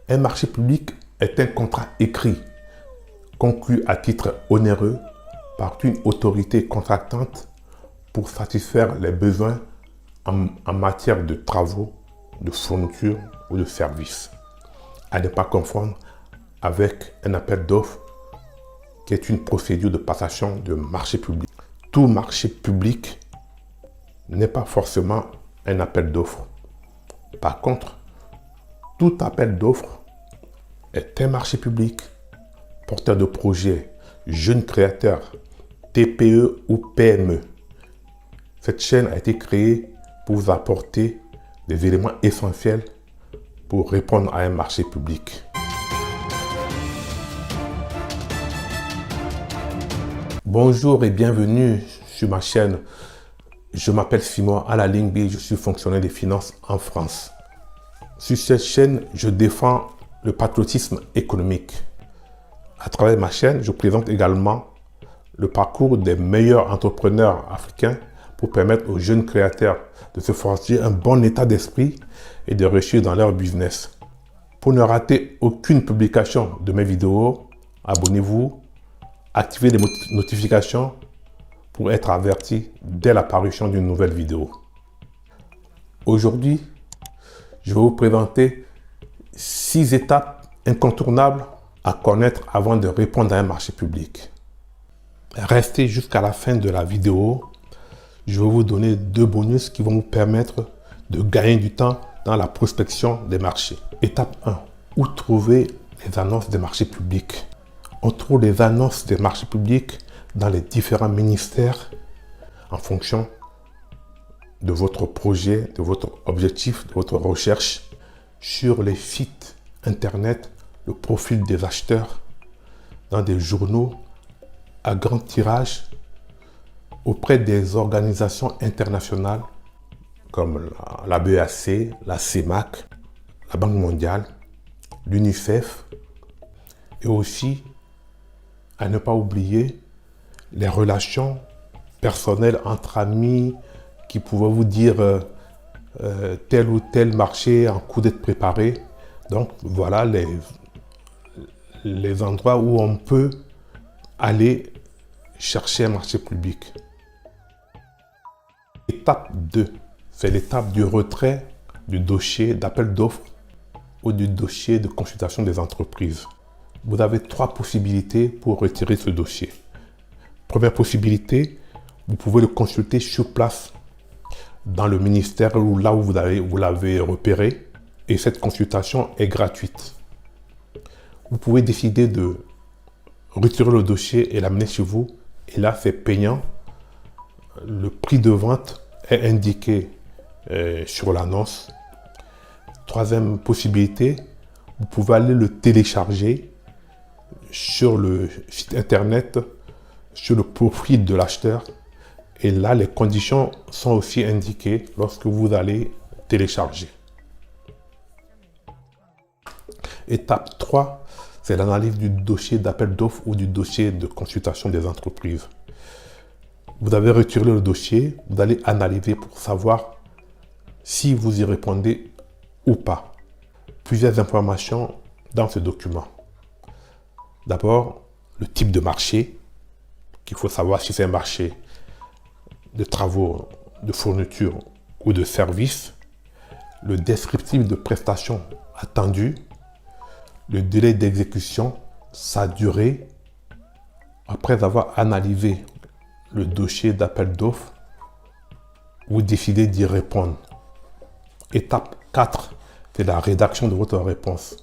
Un marché public est un contrat écrit, conclu à titre onéreux par une autorité contractante pour satisfaire les besoins en matière de travaux, de fournitures ou de services. À ne pas confondre avec un appel d'offres qui est une procédure de passation de marché public. Tout marché public n'est pas forcément un appel d'offres. Par contre, tout appel d'offres est un marché public. Porteur de projets, jeunes créateurs, TPE ou PME. Cette chaîne a été créée pour vous apporter des éléments essentiels pour répondre à un marché public. Bonjour et bienvenue sur ma chaîne. Je m'appelle Simon Alalingbi, je suis fonctionnaire des finances en France. Sur cette chaîne, je défends le patriotisme économique. À travers ma chaîne, je présente également le parcours des meilleurs entrepreneurs africains pour permettre aux jeunes créateurs de se forger un bon état d'esprit et de réussir dans leur business. Pour ne rater aucune publication de mes vidéos, abonnez-vous, activez les notifications pour être averti dès l'apparition d'une nouvelle vidéo. Aujourd'hui, je vais vous présenter 6 étapes incontournables à connaître avant de répondre à un marché public. Restez jusqu'à la fin de la vidéo. Je vais vous donner 2 bonus qui vont vous permettre de gagner du temps dans la prospection des marchés. Étape 1. Où trouver les annonces des marchés publics? On trouve les annonces des marchés publics dans les différents ministères en fonction de votre projet, de votre objectif, de votre recherche, sur les sites internet, le profil des acheteurs, dans des journaux à grand tirage, auprès des organisations internationales comme la BEAC, la CEMAC, la Banque mondiale, l'UNICEF, et aussi, à ne pas oublier, les relations personnelles entre amis qui pouvaient vous dire tel ou tel marché en cours d'être préparé. Donc voilà les endroits où on peut aller chercher un marché public. Étape 2, c'est l'étape du retrait du dossier d'appel d'offres ou du dossier de consultation des entreprises. Vous avez 3 possibilités pour retirer ce dossier. Première possibilité, vous pouvez le consulter sur place dans le ministère ou là où vous l'avez repéré, et cette consultation est gratuite. Vous pouvez décider de retirer le dossier et l'amener chez vous, et là c'est payant. Le prix de vente est indiqué sur l'annonce. Troisième possibilité, vous pouvez aller le télécharger sur le site internet, sur le profil de l'acheteur, et là les conditions sont aussi indiquées lorsque vous allez télécharger. Étape 3, c'est l'analyse du dossier d'appel d'offres ou du dossier de consultation des entreprises. Vous avez retiré le dossier, vous allez analyser pour savoir si vous y répondez ou pas. Plusieurs informations dans ce document. D'abord, le type de marché, qu'il faut savoir si c'est un marché de travaux, de fournitures ou de services, le descriptif de prestations attendues, le délai d'exécution, sa durée. Après avoir analysé le dossier d'appel d'offres, vous décidez d'y répondre. Étape 4, c'est la rédaction de votre réponse.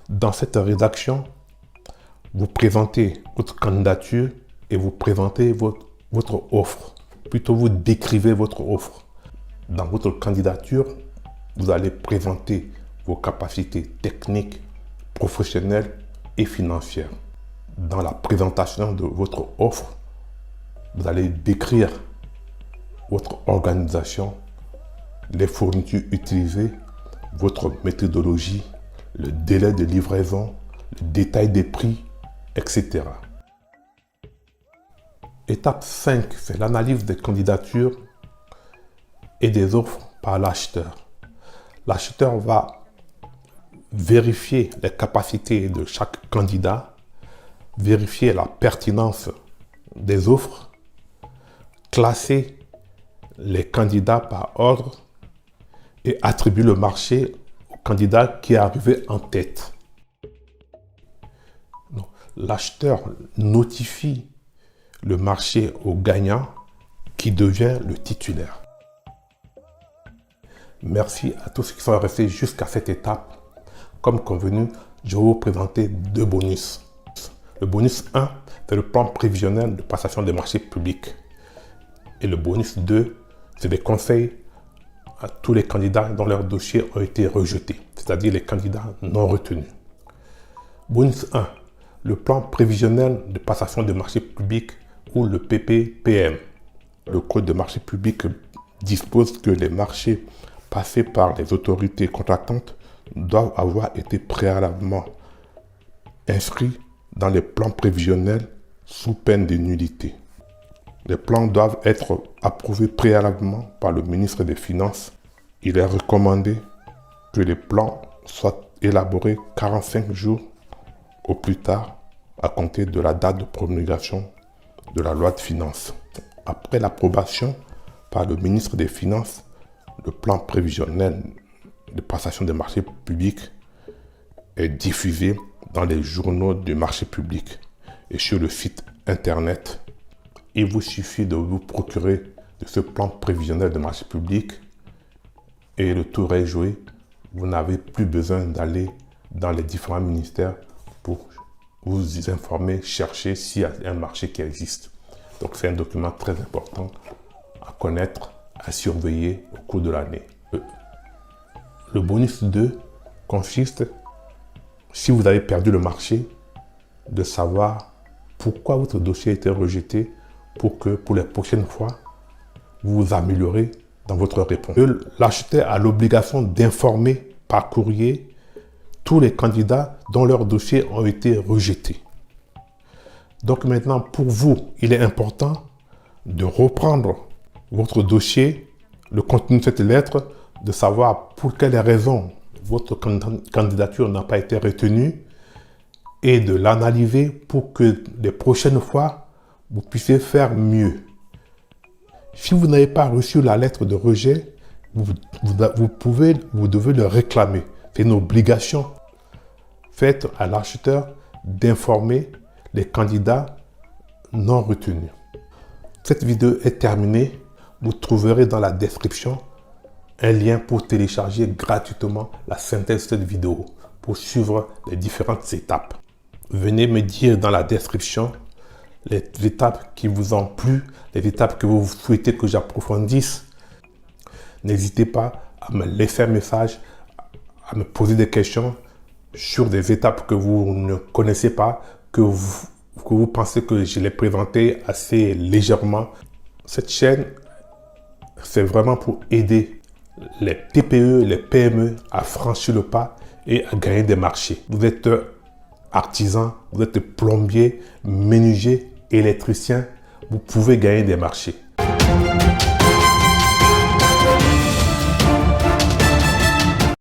Dans cette rédaction, vous présentez votre candidature et vous présentez votre offre. Plutôt, vous décrivez votre offre. Dans votre candidature, vous allez présenter vos capacités techniques, professionnelles et financières. Dans la présentation de votre offre, vous allez décrire votre organisation, les fournitures utilisées, votre méthodologie, le délai de livraison, le détail des prix, etc. Étape 5, c'est l'analyse des candidatures et des offres par l'acheteur. L'acheteur va vérifier les capacités de chaque candidat, vérifier la pertinence des offres, classer les candidats par ordre et attribuer le marché au candidat qui est arrivé en tête. L'acheteur notifie le marché au gagnant qui devient le titulaire. Merci à tous ceux qui sont restés jusqu'à cette étape. Comme convenu, je vais vous présenter deux bonus. Le bonus 1, c'est le plan prévisionnel de passation des marchés publics. Et le bonus 2, c'est des conseils à tous les candidats dont leurs dossiers ont été rejetés, c'est-à-dire les candidats non retenus. Bonus 1, le plan prévisionnel de passation des marchés publics ou le PPPM. Le Code de marché public dispose que les marchés passés par les autorités contractantes doivent avoir été préalablement inscrits dans les plans prévisionnels sous peine de nullité. Les plans doivent être approuvés préalablement par le ministre des Finances. Il est recommandé que les plans soient élaborés 45 jours au plus tard à compter de la date de promulgation de la loi de finances. Après l'approbation par le ministre des Finances, le plan prévisionnel de passation des marchés publics est diffusé dans les journaux du marché public et sur le site internet. Il vous suffit de vous procurer de ce plan prévisionnel de marché public et le tour est joué. Vous n'avez plus besoin d'aller dans les différents ministères pour vous informer, chercher s'il y a un marché qui existe. Donc c'est un document très important à connaître, à surveiller au cours de l'année. Le bonus 2 consiste, si vous avez perdu le marché, de savoir pourquoi votre dossier a été rejeté pour que pour les prochaines fois, vous vous améliorez dans votre réponse. L'acheteur a l'obligation d'informer par courrier tous les candidats dont leurs dossiers ont été rejetés. Donc maintenant, pour vous, il est important de reprendre votre dossier, le contenu de cette lettre, de savoir pour quelles raisons votre candidature n'a pas été retenue et de l'analyser pour que les prochaines fois, vous puissiez faire mieux. Si vous n'avez pas reçu la lettre de rejet, vous devez le réclamer. C'est une obligation faite à l'acheteur d'informer les candidats non retenus. Cette vidéo est terminée. Vous trouverez dans la description un lien pour télécharger gratuitement la synthèse de cette vidéo pour suivre les différentes étapes. Venez me dire dans la description les étapes qui vous ont plu, les étapes que vous souhaitez que j'approfondisse. N'hésitez pas à me laisser un message, à me poser des questions sur des étapes que vous ne connaissez pas, que vous pensez que je l'ai présenté assez légèrement. Cette chaîne, c'est vraiment pour aider les TPE, les PME à franchir le pas et à gagner des marchés. Vous êtes artisan, vous êtes plombier, menuisier, électricien, vous pouvez gagner des marchés.